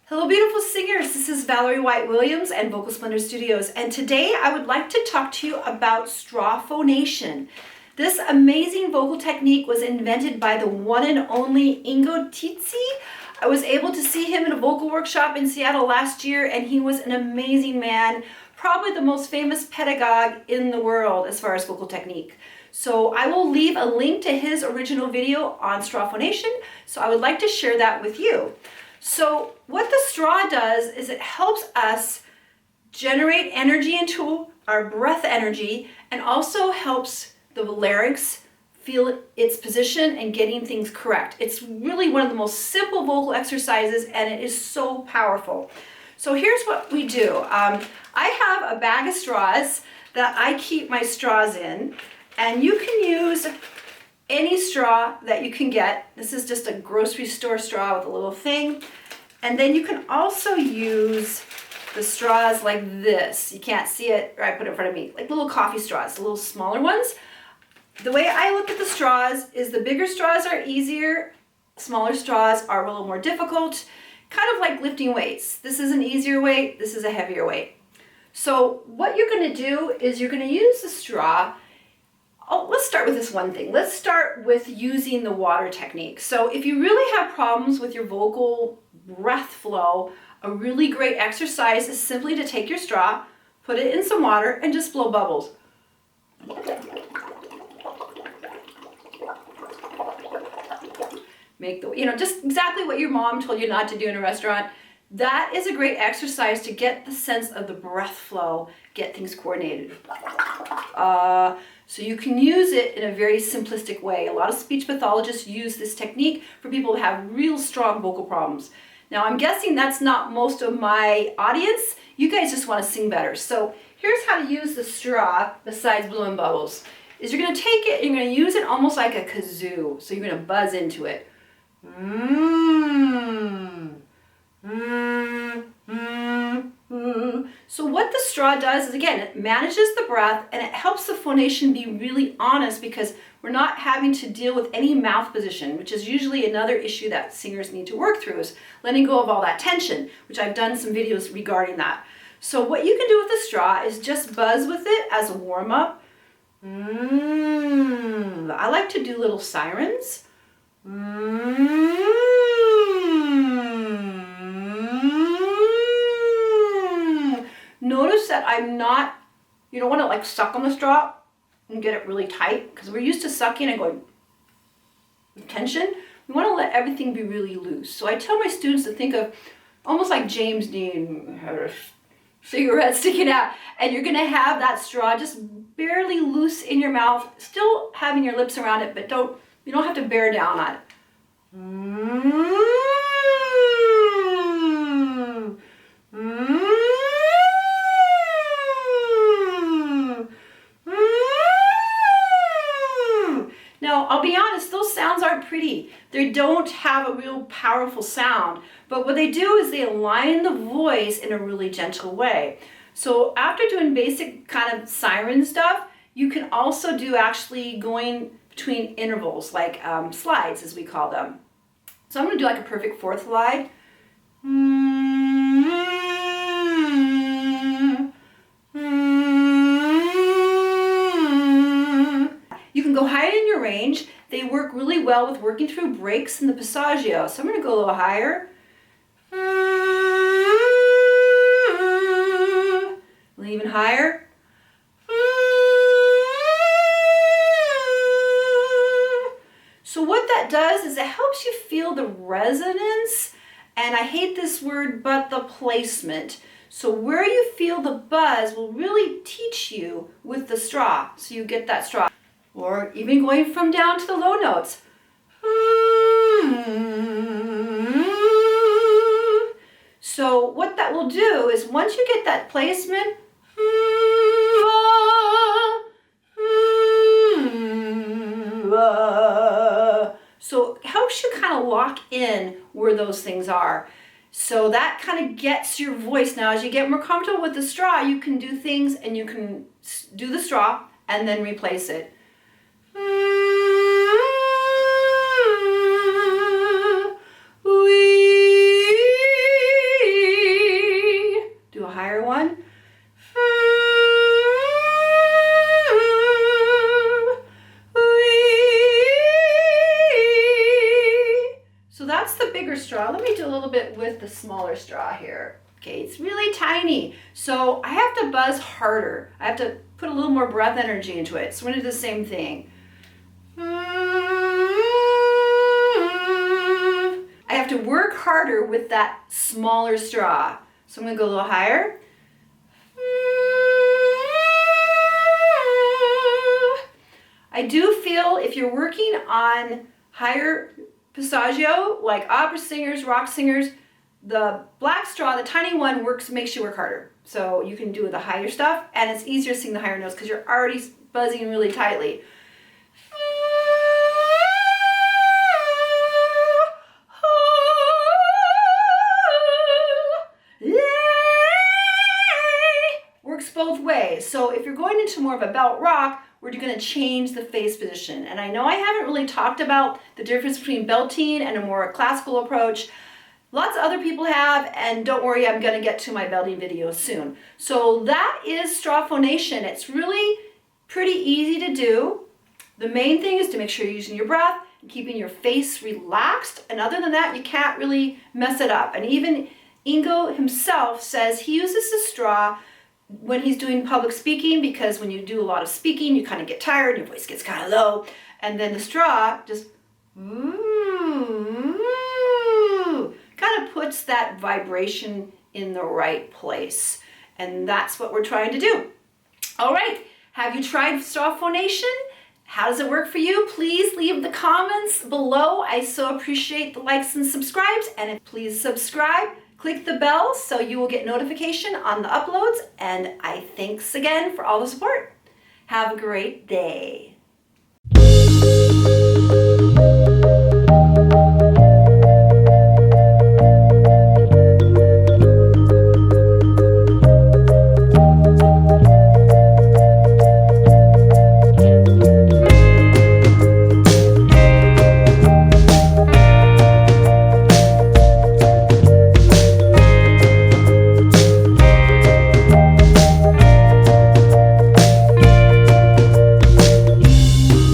Hello beautiful singers, this is Valerie White Williams and Vocal Splendor Studios, and today I would like to talk to you about straw phonation. This amazing vocal technique was invented by the one and only Ingo Titze. I was able to see him in a vocal workshop in Seattle last year, and he was an amazing man, probably the most famous pedagogue in the world as far as vocal technique. So I will leave a link to his original video on straw phonation, so I would like to share that with you. So what the straw does is it helps us generate energy into our breath energy, and also helps the larynx feel its position and getting things correct. It's really one of the most simple vocal exercises, and it is so powerful. So here's what we do. I have a bag of straws that I keep my straws in, and you can use any straw that you can get. This is just a grocery store straw with a little thing. And then you can also use the straws like this. You can't see it, or I put it in front of me, like little coffee straws, the little smaller ones. The way I look at the straws is the bigger straws are easier, smaller straws are a little more difficult, kind of like lifting weights. This is an easier weight, this is a heavier weight. So what you're going to do is you're going to use the straw. Oh, let's start with this one thing. Let's start with using the water technique. So if you really have problems with your vocal breath flow, a really great exercise is simply to take your straw, put it in some water, and just blow bubbles. Make the, just exactly what your mom told you not to do in a restaurant. That is a great exercise to get the sense of the breath flow, get things coordinated. So you can use it in a very simplistic way. A lot of speech pathologists use this technique for people who have real strong vocal problems. Now I'm guessing that's not most of my audience. You guys just want to sing better. So here's how to use the straw besides blowing bubbles. Is you're going to take it and you're going to use it almost like a kazoo. So you're going to buzz into it. So what the straw does is, again, it manages the breath and it helps the phonation be really honest, because we're not having to deal with any mouth position, which is usually another issue that singers need to work through, is letting go of all that tension, which I've done some videos regarding that. So what you can do with the straw is just buzz with it as a warm-up. I like to do little sirens. Notice that I'm not, you don't want to like suck on the straw and get it really tight, because we're used to sucking and going with tension. We want to let everything be really loose. So I tell my students to think of almost like James Dean, had a cigarette sticking out, and you're going to have that straw just barely loose in your mouth, still having your lips around it, but you don't have to bear down on it. Now, I'll be honest, those sounds aren't pretty. They don't have a real powerful sound, but what they do is they align the voice in a really gentle way. So after doing basic kind of siren stuff, you can also do actually going between intervals, like slides as we call them. So I'm going to do like a perfect fourth slide. You can go higher in your range. They work really well with working through breaks in the passaggio. So I'm going to go a little higher. A little even higher. So what that does is it helps you feel the resonance, and I hate this word, but the placement. So where you feel the buzz will really teach you with the straw, so you get that straw. Or even going from down to the low notes. So what that will do is, once you get that placement, so it helps you kind of lock in where those things are. So that kind of gets your voice. Now, as you get more comfortable with the straw, you can do things, and you can do the straw and then replace it. bigger straw. Let me do a little bit with the smaller straw here. Okay, it's really tiny. So I have to buzz harder. I have to put a little more breath energy into it. So we're gonna do the same thing. I have to work harder with that smaller straw. So I'm gonna go a little higher. I do feel if you're working on higher passaggio, like opera singers, rock singers, the black straw, the tiny one, makes you work harder. So you can do the higher stuff, and it's easier to sing the higher notes because you're already buzzing really tightly. Works both ways. So if you're going into more of a belt rock, we're going to change the face position. And I know I haven't really talked about the difference between belting and a more classical approach. Lots of other people have, and don't worry, I'm going to get to my belting video soon. So that is straw phonation. It's really pretty easy to do. The main thing is to make sure you're using your breath and keeping your face relaxed. And other than that, you can't really mess it up. And even Ingo himself says he uses the straw when he's doing public speaking, because when you do a lot of speaking, you kind of get tired, your voice gets kind of low, and then the straw just kind of puts that vibration in the right place. And that's what we're trying to do. All right, have you tried straw phonation? How does it work for you? Please leave the comments below. I so appreciate the likes and subscribes, and please subscribe. Click the bell so you will get notification on the uploads, and thanks again for all the support. Have a great day.